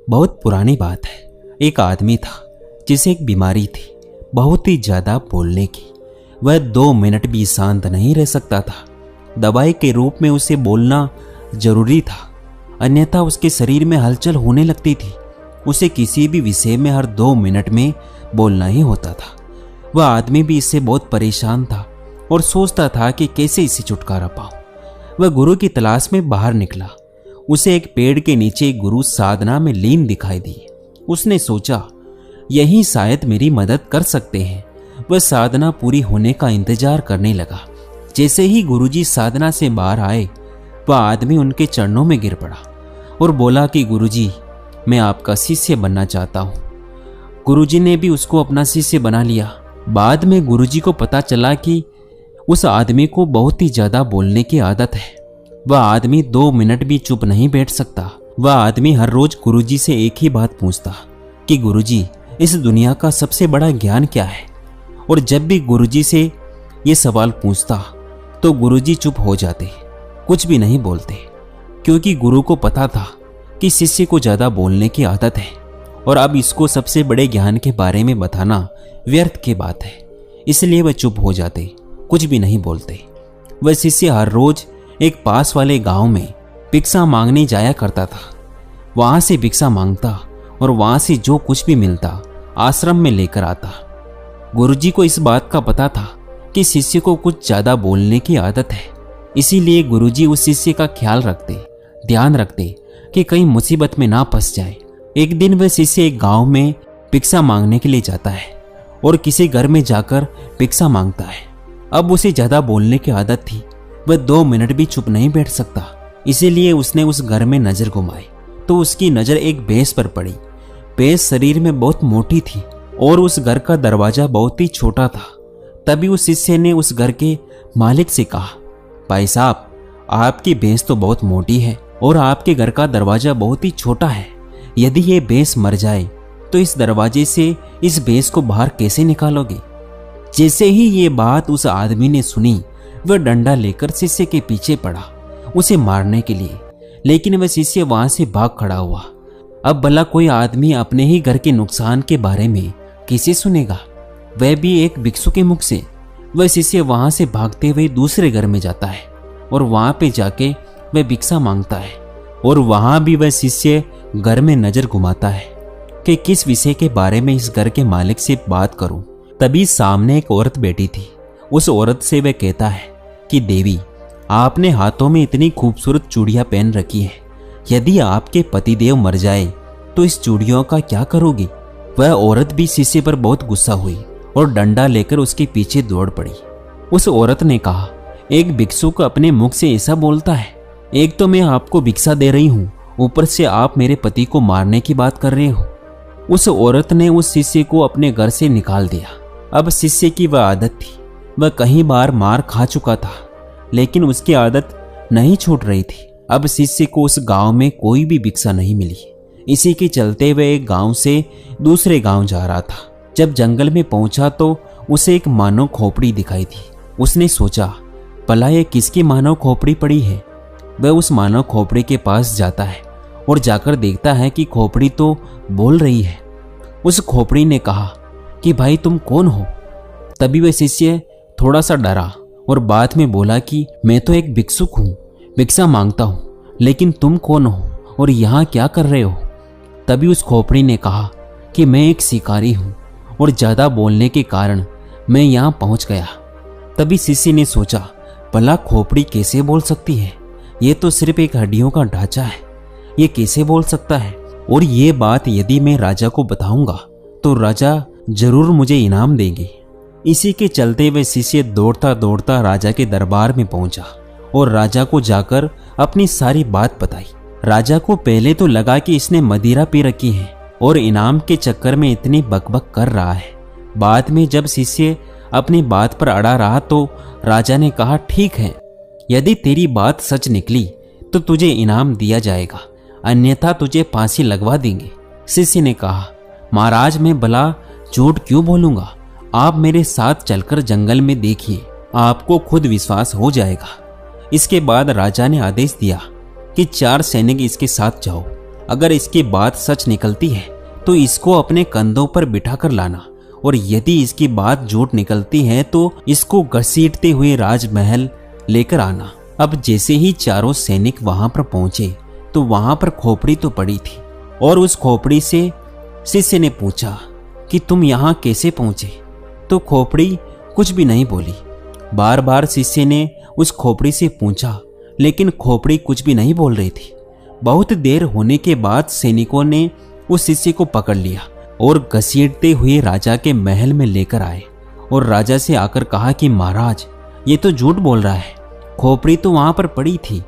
बहुत पुरानी बात है। एक आदमी था जिसे एक बीमारी थी, बहुत ही ज्यादा बोलने की। वह 2 मिनट भी शांत नहीं रह सकता था। दवाई के रूप में उसे बोलना जरूरी था, अन्यथा उसके शरीर में हलचल होने लगती थी। उसे किसी भी विषय में हर 2 मिनट में बोलना ही होता था। वह आदमी भी इससे बहुत परेशान था और सोचता था कि कैसे इससे छुटकारा पाऊं। वह गुरु की तलाश में बाहर निकला। उसे एक पेड़ के नीचे एक गुरु साधना में लीन दिखाई दी। उसने सोचा, यही शायद मेरी मदद कर सकते हैं। वह साधना पूरी होने का इंतजार करने लगा। जैसे ही गुरुजी साधना से बाहर आए, वह आदमी उनके चरणों में गिर पड़ा और बोला कि गुरुजी, मैं आपका शिष्य बनना चाहता हूँ। गुरुजी ने भी उसको अपना शिष्य बना लिया। बाद में गुरुजी को पता चला कि उस आदमी को बहुत ही ज्यादा बोलने की आदत है। वह आदमी 2 मिनट भी चुप नहीं बैठ सकता। वह आदमी हर रोज गुरुजी से एक ही बात पूछता कि गुरुजी, इस दुनिया का सबसे बड़ा ज्ञान क्या है? और जब भी गुरुजी से ये सवाल पूछता तो गुरुजी चुप हो जाते, कुछ भी नहीं बोलते, क्योंकि गुरु को पता था कि शिष्य को ज्यादा बोलने की आदत है और अब इसको सबसे बड़े ज्ञान के बारे में बताना व्यर्थ की बात है। इसलिए वह चुप हो जाते, कुछ भी नहीं बोलते। वह शिष्य हर रोज एक पास वाले गांव में भिक्षा मांगने जाया करता था। वहां से भिक्षा मांगता और वहां से जो कुछ भी मिलता आश्रम में लेकर आता। गुरुजी को इस बात का पता था कि शिष्य को कुछ ज्यादा बोलने की आदत है। इसीलिए गुरुजी उस शिष्य का ख्याल रखते, ध्यान रखते कि कहीं मुसीबत में ना फंस जाए। एक दिन वह शिष्य एक गांव में भिक्षा मांगने के लिए जाता है और किसी घर में जाकर भिक्षा मांगता है। अब उसे ज्यादा बोलने की आदत थी। वह 2 मिनट भी चुप नहीं बैठ सकता। इसीलिए उसने उस घर में नजर घुमाई तो उसकी नजर एक भैंस पर पड़ी। भैंस शरीर में बहुत मोटी थी और उस घर का दरवाजा बहुत ही छोटा था। तभी उस शिष्य ने उस घर के मालिक से कहा, भाई साहब, आपकी भैंस तो बहुत मोटी है और आपके घर का दरवाजा बहुत ही छोटा है। यदि ये भैंस मर जाए तो इस दरवाजे से इस भैंस को बाहर कैसे निकालोगे? जैसे ही ये बात उस आदमी ने सुनी, वह डंडा लेकर शिष्य के पीछे पड़ा उसे मारने के लिए, लेकिन वह शिष्य वहां से भाग खड़ा हुआ। अब भला कोई आदमी अपने ही घर के नुकसान के बारे में किसे सुनेगा, वह भी एक भिक्षु के मुख से। वह शिष्य वहां से भागते हुए दूसरे घर में जाता है और वहां पे जाके वह भिक्षा मांगता है और वहां भी वह शिष्य घर में नजर घुमाता है कि किस विषय के बारे में इस घर के मालिक से बात करूं। तभी सामने एक औरत बैठी थी। उस औरत से वह कहता है कि देवी, आपने हाथों में इतनी खूबसूरत चूड़ियां पहन रखी हैं। यदि आपके पतिदेव मर जाए तो इस चूड़ियों का क्या करोगी? वह औरत भी शिष्य पर बहुत गुस्सा हुई और डंडा लेकर उसके पीछे दौड़ पड़ी। उस औरत ने कहा, एक भिक्षुक अपने मुख से ऐसा बोलता है? एक तो मैं आपको भिक्षा दे रही हूँ, ऊपर से आप मेरे पति को मारने की बात कर रहे हो। उस औरत ने उस शिष्य को अपने घर से निकाल दिया। अब शिष्य की वह आदत थी, वह कई बार मार खा चुका था, लेकिन उसकी आदत नहीं छूट रही थी। अब शिष्य को उस गांव में कोई भी भिक्षा नहीं मिली। इसी के चलते वह एक गांव से दूसरे गांव जा रहा था। जब जंगल में पहुंचा तो उसे एक मानव खोपड़ी दिखाई थी। उसने सोचा, भला ये किसकी मानव खोपड़ी पड़ी है? वह उस मानव खोपड़ी के पास जाता है और जाकर देखता है कि खोपड़ी तो बोल रही है। उस खोपड़ी ने कहा कि भाई, तुम कौन हो? तभी वह शिष्य थोड़ा सा डरा और बाद में बोला कि मैं तो एक भिक्षुक हूँ, भिक्षा मांगता हूँ, लेकिन तुम कौन हो और यहाँ क्या कर रहे हो? तभी उस खोपड़ी ने कहा कि मैं एक शिकारी हूँ और ज्यादा बोलने के कारण मैं यहाँ पहुँच गया। तभी शिष्य ने सोचा, भला खोपड़ी कैसे बोल सकती है? ये तो सिर्फ एक हड्डियों का ढांचा है, ये कैसे बोल सकता है? और ये बात यदि मैं राजा को बताऊंगा तो राजा जरूर मुझे इनाम देंगे। इसी के चलते वह शिष्य दौड़ता दौड़ता राजा के दरबार में पहुंचा और राजा को जाकर अपनी सारी बात बताई। राजा को पहले तो लगा कि इसने मदिरा पी रखी है और इनाम के चक्कर में इतनी बकबक कर रहा है। बाद में जब शिष्य अपनी बात पर अड़ा रहा तो राजा ने कहा, ठीक है, यदि तेरी बात सच निकली तो तुझे इनाम दिया जाएगा, अन्यथा तुझे फांसी लगवा देंगे। शिष्य ने कहा, महाराज, मैं भला झूठ क्यों बोलूंगा? आप मेरे साथ चलकर जंगल में देखिए, आपको खुद विश्वास हो जाएगा। इसके बाद राजा ने आदेश दिया कि 4 सैनिक इसके साथ जाओ अगर इसकी बात सच निकलती है तो इसको अपने कंधों पर बिठाकर लाना, और यदि इसकी बात झूठ निकलती है तो इसको घसीटते हुए राजमहल लेकर आना। अब जैसे ही चारों सैनिक वहां पर पहुंचे तो वहां पर खोपड़ी तो पड़ी थी, और उस खोपड़ी से शिष्य ने पूछा कि तुम यहाँ कैसे पहुंचे? तो खोपड़ी कुछ भी नहीं बोली। बार बार शिष्य ने उस खोपड़ी से पूछा, लेकिन खोपड़ी कुछ भी नहीं बोल रही थी। बहुत देर होने के बाद सैनिकों ने उस शिष्य को पकड़ लिया और घसीटते हुए राजा के महल में लेकर आए, और राजा से आकर कहा कि महाराज, ये तो झूठ बोल रहा है, खोपड़ी तो वहां पर पड़ी थी,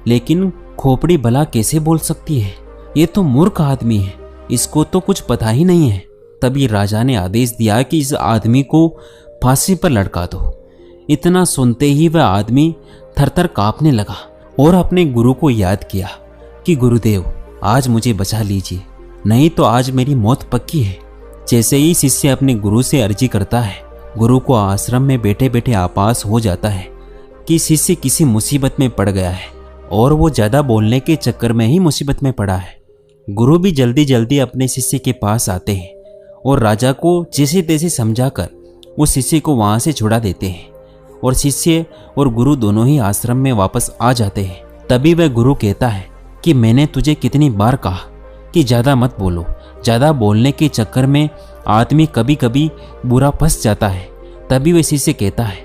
लेकिन खोपड़ी भला कैसे बोल सकती है? ये तो मूर्ख आदमी है, इसको तो कुछ पता ही नहीं है। तभी राजा ने आदेश दिया कि इस आदमी को फांसी पर लटका दो। इतना सुनते ही वह आदमी थरथर कांपने लगा और अपने गुरु को याद किया कि गुरुदेव, आज मुझे बचा लीजिए, नहीं तो आज मेरी मौत पक्की है। जैसे ही शिष्य अपने गुरु से अर्जी करता है, गुरु को आश्रम में बैठे बैठे आभास हो जाता है कि शिष्य किसी मुसीबत में पड़ गया है, और वो ज्यादा बोलने के चक्कर में ही मुसीबत में पड़ा है। गुरु भी जल्दी जल्दी अपने शिष्य के पास आते हैं और राजा को जैसे तैसे समझाकर उस शिष्य को वहां से छुड़ा देते हैं, और शिष्य और गुरु दोनों ही आश्रम में वापस आ जाते हैं। तभी वह गुरु कहता है कि मैंने तुझे कितनी बार कहा कि ज़्यादा मत बोलो, ज़्यादा बोलने के चक्कर में आदमी कभी कभी बुरा फंस जाता है। तभी वह शिष्य कहता है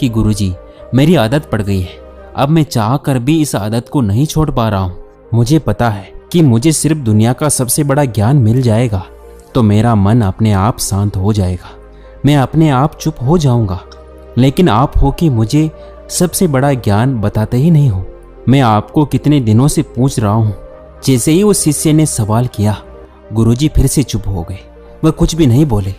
कि गुरुजी, मेरी आदत पड़ गई है, अब मैं चाह कर भी इस आदत को नहीं छोड़ पा रहा हूँ। मुझे पता है कि मुझे सिर्फ दुनिया का सबसे बड़ा ज्ञान मिल जाएगा तो मेरा मन अपने आप शांत हो जाएगा, मैं अपने आप चुप हो जाऊंगा, लेकिन आप हो कि मुझे सबसे बड़ा ज्ञान बताते ही नहीं हो। मैं आपको कितने दिनों से पूछ रहा हूँ। जैसे ही उस शिष्य ने सवाल किया, गुरुजी फिर से चुप हो गए, वह कुछ भी नहीं बोले।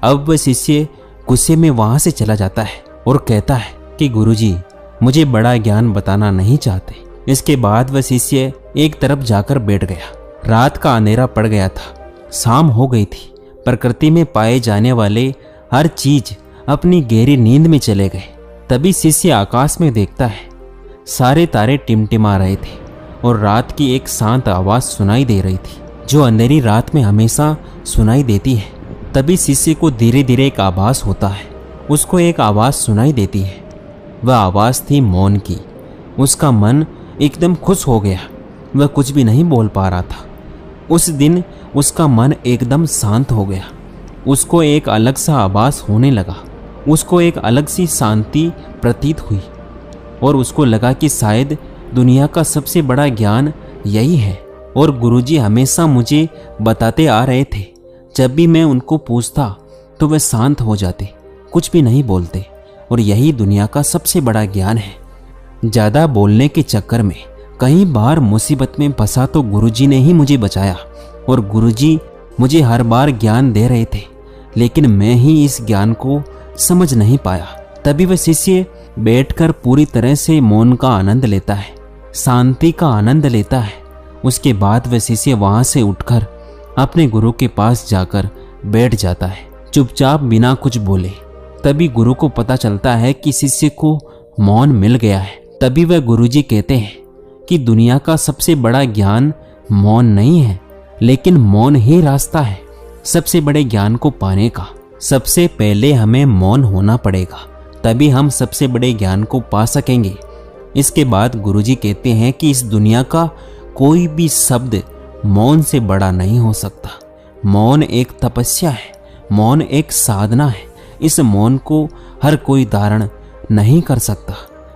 अब वह शिष्य गुस्से में वहां से चला जाता है और कहता है कि गुरुजी, मुझे बड़ा ज्ञान बताना नहीं चाहते। इसके बाद वह शिष्य एक तरफ जाकर बैठ गया। रात का अंधेरा पड़ गया था, शाम हो गई थी। प्रकृति में पाए जाने वाले हर चीज अपनी गहरी नींद में चले गए। तभी शिष्य आकाश में देखता है, सारे तारे टिमटिमा रहे थे और रात की एक शांत आवाज सुनाई दे रही थी, जो अंधेरी रात में हमेशा सुनाई देती है। तभी शिष्य को धीरे धीरे एक आभास होता है, उसको एक आवाज सुनाई देती है। वह आवाज थी मौन की। उसका मन एकदम खुश हो गया, वह कुछ भी नहीं बोल पा रहा था। उस दिन उसका मन एकदम शांत हो गया। उसको एक अलग सा आभास होने लगा, उसको एक अलग सी शांति प्रतीत हुई, और उसको लगा कि शायद दुनिया का सबसे बड़ा ज्ञान यही है। और गुरुजी हमेशा मुझे बताते आ रहे थे, जब भी मैं उनको पूछता तो वे शांत हो जाते, कुछ भी नहीं बोलते, और यही दुनिया का सबसे बड़ा ज्ञान है। ज़्यादा बोलने के चक्कर में कई बार मुसीबत में फंसा तो गुरुजी ने ही मुझे बचाया, और गुरुजी मुझे हर बार ज्ञान दे रहे थे, लेकिन मैं ही इस ज्ञान को समझ नहीं पाया। तभी वह शिष्य बैठकर पूरी तरह से मौन का आनंद लेता है, शांति का आनंद लेता है। उसके बाद वह शिष्य वहां से उठकर अपने गुरु के पास जाकर बैठ जाता है, चुपचाप बिना कुछ बोले। तभी गुरु को पता चलता है कि शिष्य को मौन मिल गया है। तभी वह गुरुजी कहते हैं कि दुनिया का सबसे बड़ा ज्ञान मौन नहीं है, लेकिन मौन ही रास्ता है सबसे बड़े ज्ञान को पाने का। सबसे पहले हमें मौन होना पड़ेगा, तभी हम सबसे बड़े ज्ञान को पा सकेंगे। इसके बाद गुरुजी कहते हैं कि इस दुनिया का कोई भी शब्द मौन से बड़ा नहीं हो सकता। मौन एक तपस्या है, मौन एक साधना है। इस मौन को हर कोई धारण नहीं कर सकता,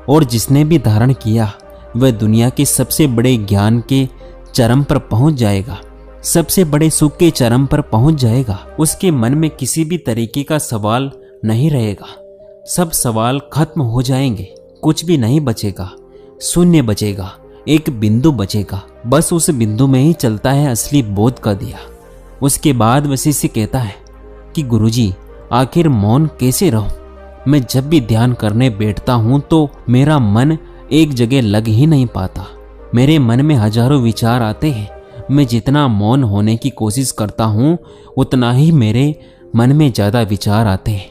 और जिसने भी धारण किया वह दुनिया के सबसे बड़े ज्ञान के चरम पर पहुंच जाएगा, सबसे बड़े सुख के चरम पर पहुंच जाएगा। उसके मन में किसी भी तरीके का सवाल नहीं रहेगा, सब सवाल खत्म हो जाएंगे, कुछ भी नहीं बचेगा, शून्य बचेगा, एक बिंदु बचेगा। बस उस बिंदु में ही चलता है असली बोध का दिया। उसके बाद वह शिष्य कहता है कि गुरुजी, आखिर मौन कैसे रहूं? मैं जब भी ध्यान करने बैठता हूं तो मेरा मन एक जगह लग ही नहीं पाता। मेरे मन में हजारों विचार आते हैं। मैं जितना मौन होने की कोशिश करता हूं उतना ही मेरे मन में ज़्यादा विचार आते हैं।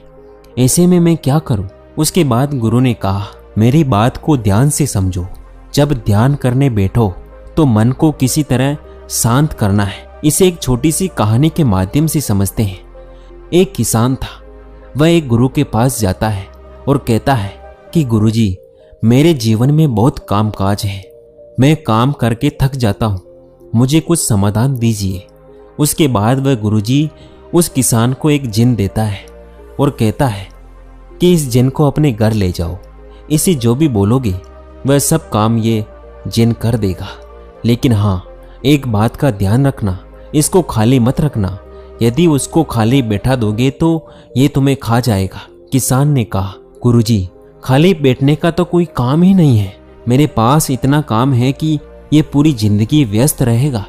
ऐसे में मैं क्या करूं? उसके बाद गुरु ने कहा, मेरी बात को ध्यान से समझो। जब ध्यान करने बैठो तो मन को किसी तरह शांत करना है, इसे एक छोटी सी कहानी के माध्यम से समझते हैं। एक किसान था। वह एक गुरु के पास जाता है और कहता है कि गुरुजी, मेरे जीवन में बहुत कामकाज है, मैं काम करके थक जाता हूँ, मुझे कुछ समाधान दीजिए। उसके बाद वह गुरुजी उस किसान को एक जिन देता है और कहता है कि इस जिन को अपने घर ले जाओ, इसे जो भी बोलोगे वह सब काम ये जिन कर देगा। लेकिन हाँ, एक बात का ध्यान रखना, इसको खाली मत रखना, यदि उसको खाली बैठा दोगे तो ये तुम्हें खा जाएगा। किसान ने कहा, गुरुजी, खाली बैठने का तो कोई काम ही नहीं है, मेरे पास इतना काम है कि ये पूरी जिंदगी व्यस्त रहेगा।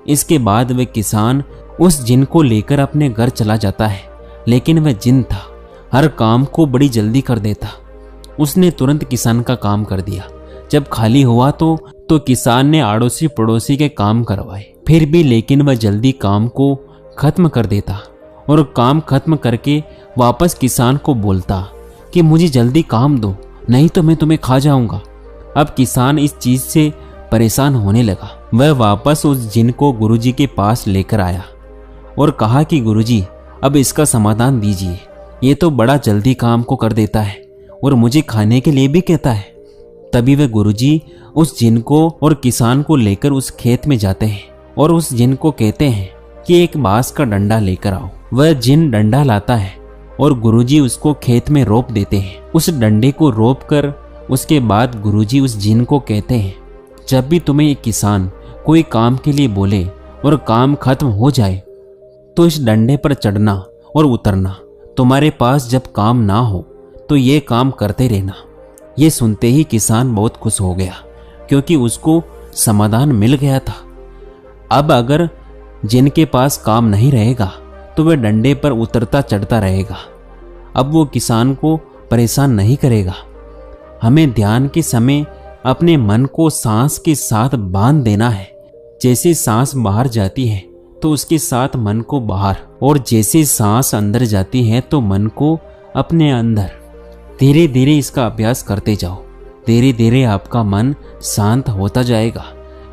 इसके बाद वह किसान उस जिन को लेकर अपने घर चला जाता है। लेकिन वह जिन था, हर काम को बड़ी जल्दी कर देता। उसने तुरंत किसान का काम कर दिया। जब खाली हुआ तो किसान ने आड़ोसी पड़ोसी के काम करवाए, फिर भी लेकिन वह जल्दी काम को खत्म कर देता और काम खत्म करके वापस किसान को बोलता कि मुझे जल्दी काम दो, नहीं तो मैं तुम्हें खा जाऊंगा। अब किसान इस चीज से परेशान होने लगा। वह वापस उस जिन को गुरुजी के पास लेकर आया और कहा कि गुरुजी, अब इसका समाधान दीजिए, ये तो बड़ा जल्दी काम को कर देता है और मुझे खाने के लिए भी कहता है। तभी वह गुरुजी उस जिन को और किसान को लेकर उस खेत में जाते हैं और उस जिन को कहते हैं कि एक बांस का डंडा लेकर आओ। वह जिन डंडा लाता है और गुरुजी उसको खेत में रोप देते हैं। उस डंडे को रोप कर उसके बाद गुरुजी उस जिन को कहते हैं, जब भी तुम्हें एक किसान कोई काम के लिए बोले और काम खत्म हो जाए तो इस डंडे पर चढ़ना और उतरना। तुम्हारे पास जब काम ना हो तो ये काम करते रहना। ये सुनते ही किसान बहुत खुश हो गया, क्योंकि उसको समाधान मिल गया था। अब अगर जिनके पास काम नहीं रहेगा तो वह डंडे पर उतरता चढ़ता रहेगा। अब वो किसान को परेशान नहीं करेगा। हमें ध्यान के समय अपने मन को सांस के साथ बांध देना है। जैसे सांस बाहर जाती है तो उसके साथ मन को बाहर, और जैसे सांस अंदर जाती है तो मन को अपने अंदर। धीरे धीरे इसका अभ्यास करते जाओ। धीरे धीरे आपका मन शांत होता जाएगा।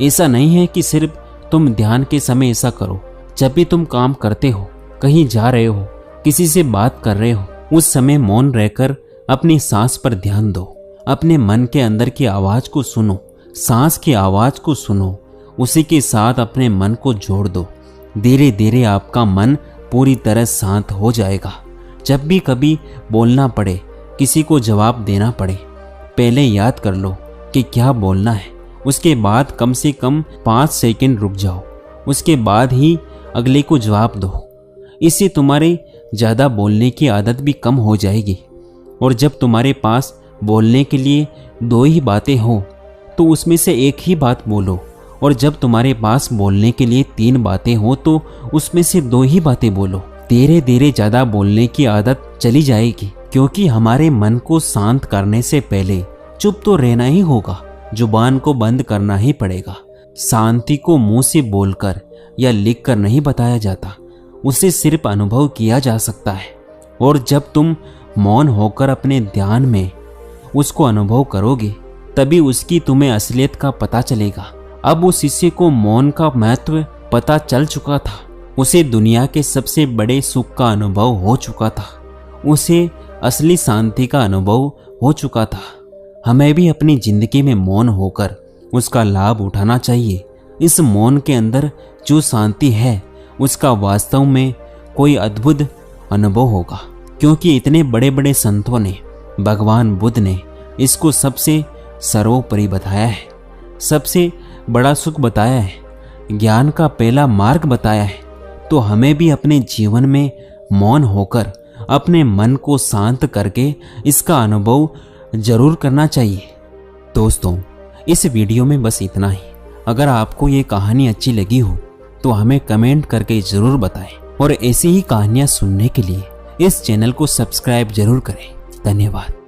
ऐसा नहीं है कि सिर्फ तुम ध्यान के समय ऐसा करो। जब भी तुम काम करते हो, कहीं जा रहे हो, किसी से बात कर रहे हो, उस समय मौन रहकर अपनी सांस पर ध्यान दो। अपने मन के अंदर की आवाज को सुनो, सांस की आवाज को सुनो, उसी के साथ अपने मन को जोड़ दो। धीरे धीरे आपका मन पूरी तरह शांत हो जाएगा। जब भी कभी बोलना पड़े, किसी को जवाब देना पड़े, पहले याद कर लो कि क्या बोलना है। उसके बाद कम से कम 5 सेकंड रुक जाओ, उसके बाद ही अगले को जवाब दो। इससे तुम्हारे ज़्यादा बोलने की आदत भी कम हो जाएगी। और जब तुम्हारे पास बोलने के लिए 2 ही बातें हो तो उसमें से एक ही बात बोलो, और जब तुम्हारे पास बोलने के लिए 3 बातें हो तो उसमें से 2 ही बातें बोलो। धीरे धीरे ज़्यादा बोलने की आदत चली जाएगी, क्योंकि हमारे मन को शांत करने से पहले चुप तो रहना ही होगा, जुबान को बंद करना ही पड़ेगा। शांति को मुंह से बोलकर या लिखकर नहीं बताया जाता, उसे सिर्फ अनुभव किया जा सकता है। और जब तुम मौन होकर अपने ध्यान में उसको अनुभव करोगे, तभी उसकी तुम्हें असलियत का पता चलेगा। अब उस शिष्य को मौन का महत्व पता चल चुका था। उसे दुनिया के सबसे बड़े सुख का अनुभव हो चुका था। उसे असली शांति का अनुभव हो चुका था। हमें भी अपनी जिंदगी में मौन होकर उसका लाभ उठाना चाहिए। इस मौन के अंदर जो शांति है उसका वास्तव में कोई अद्भुत अनुभव होगा, क्योंकि इतने बड़े बड़े संतों ने, भगवान बुद्ध ने इसको सबसे सर्वोपरि बताया है, सबसे बड़ा सुख बताया है, ज्ञान का पहला मार्ग बताया है। तो हमें भी अपने जीवन में मौन होकर अपने मन को शांत करके इसका अनुभव जरूर करना चाहिए। दोस्तों, इस वीडियो में बस इतना ही। अगर आपको ये कहानी अच्छी लगी हो तो हमें कमेंट करके ज़रूर बताएं, और ऐसी ही कहानियाँ सुनने के लिए इस चैनल को सब्सक्राइब जरूर करें। धन्यवाद।